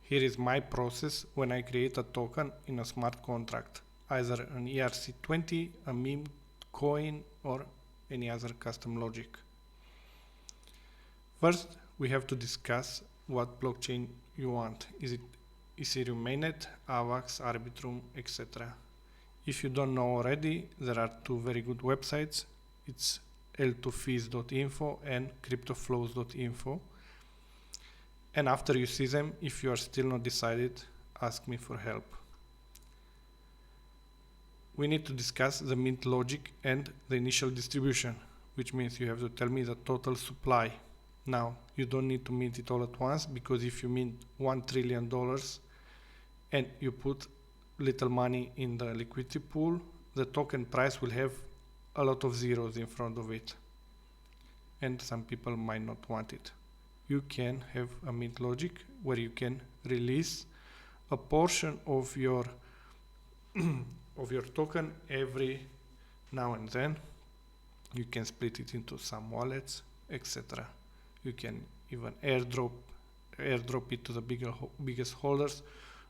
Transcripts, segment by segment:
Here is my process when I create a token in a smart contract, either an ERC20, a MemeCoin, or any other custom logic. First, we have to discuss what blockchain you want. Is it Ethereum mainnet, AVAX, Arbitrum, etc. If you don't know already, there are two very good websites. It's l2fees.info and cryptoflows.info. And after you see them, if you are still not decided, ask me for help. We need to discuss the mint logic and the initial distribution, which means you have to tell me the total supply. Now, you don't need to mint it all at once, because if you mint $1 trillion and you put little money in the liquidity pool, the token price will have a lot of zeros in front of it. And some people might not want it. You can have a mint logic where you can release a portion of your token every now and then. You can split it into some wallets, etc. You can even airdrop it to the biggest holders,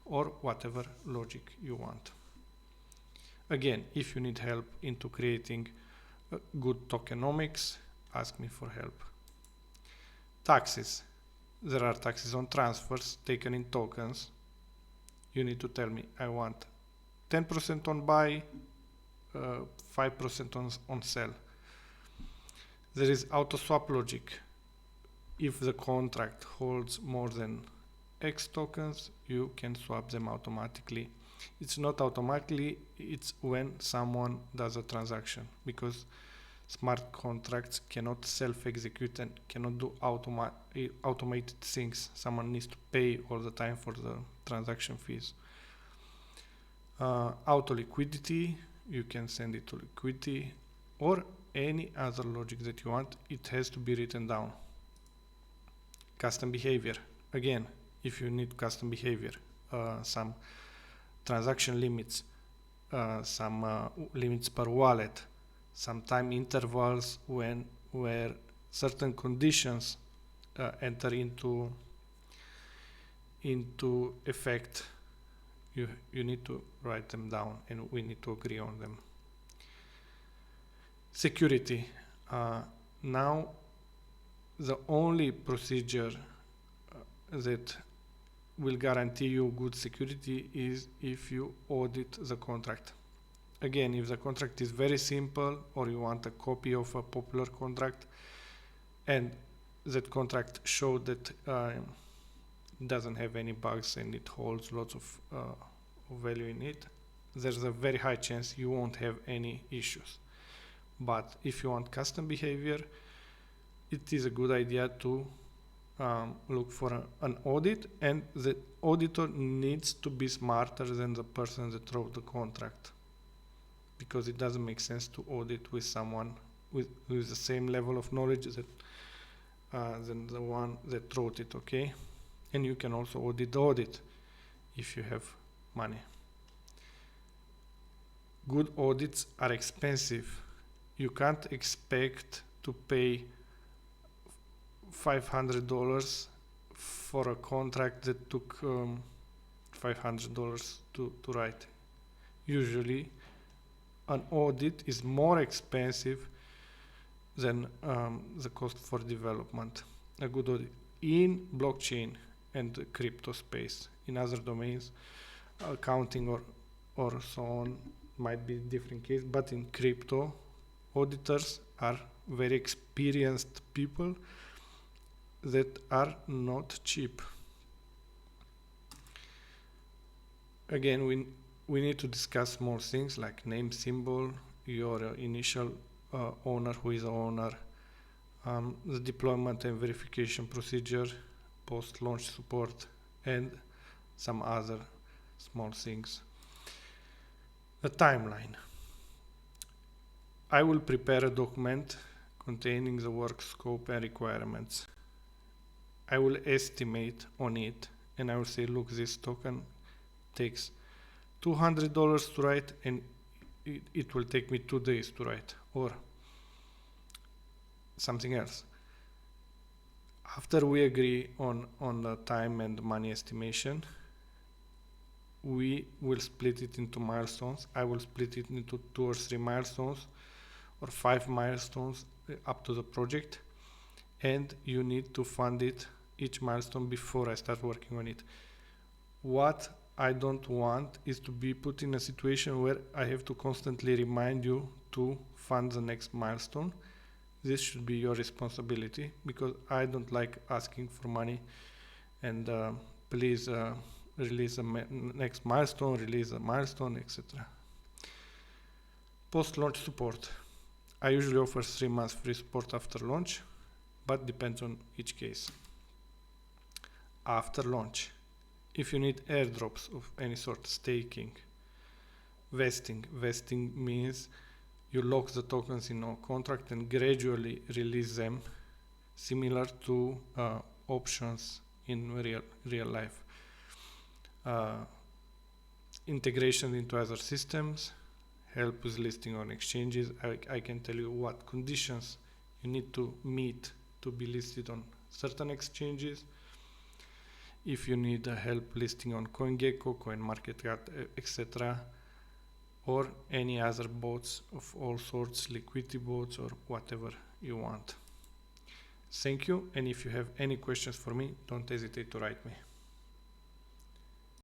or whatever logic you want. Again, if you need help into creating good tokenomics, ask me for help. Taxes. There are taxes on transfers taken in tokens. You need to tell me, I want 10% on buy, 5% on sell. There is auto swap logic. If the contract holds more than X tokens, you can swap them automatically. It's not automatically, it's when someone does a transaction, because smart contracts cannot self-execute and cannot do automated things. Someone needs to pay all the time for the transaction fees. Auto liquidity, you can send it to liquidity, or any other logic that you want. It has to be written down. Custom behavior. Again, if you need custom behavior, some transaction limits, some limits per wallet, some time intervals where certain conditions enter into effect, you need to write them down, and we need to agree on them. Security. Now, the only procedure that will guarantee you good security is if you audit the contract. Again, if the contract is very simple, or you want a copy of a popular contract, and that contract showed that doesn't have any bugs and it holds lots of value in it, there's a very high chance you won't have any issues. But if you want custom behavior, it is a good idea to look for an audit, and the auditor needs to be smarter than the person that wrote the contract, because it doesn't make sense to audit with someone with the same level of knowledge that than the one that wrote it, okay? And you can also audit the audit if you have money. Good audits are expensive. You can't expect to pay $500 for a contract that took $500 to write. Usually, an audit is more expensive than the cost for development. A good audit in blockchain and crypto space. In other domains, accounting or so on might be a different case, but in crypto, auditors are very experienced people that are not cheap. Again, we need to discuss more things like name, symbol, your initial owner, who is the owner, the deployment and verification procedure, post-launch support, and some other small things. The timeline. I will prepare a document containing the work scope and requirements. I will estimate on it, and I will say, look, this token takes $200 to write, and it will take me 2 days to write, or something else. After we agree on the time and money estimation, we will split it into milestones. I will split it into 2 or 3 milestones or 5 milestones up to the project, and you need to fund it each milestone before I start working on it. What I don't want is to be put in a situation where I have to constantly remind you to fund the next milestone. This should be your responsibility, because I don't like asking for money and please release the next milestone, release a milestone, etc. Post-launch support. I usually offer 3 months free support after launch, but depends on each case. After launch, if you need airdrops of any sort, staking, vesting. Vesting means you lock the tokens in a contract and gradually release them, similar to options in real life. Integration into other systems, help with listing on exchanges. I can tell you what conditions you need to meet to be listed on certain exchanges. If you need help listing on CoinGecko, CoinMarketCap, etc., or any other bots of all sorts, liquidity bots or whatever you want. Thank you, and if you have any questions for me, don't hesitate to write me.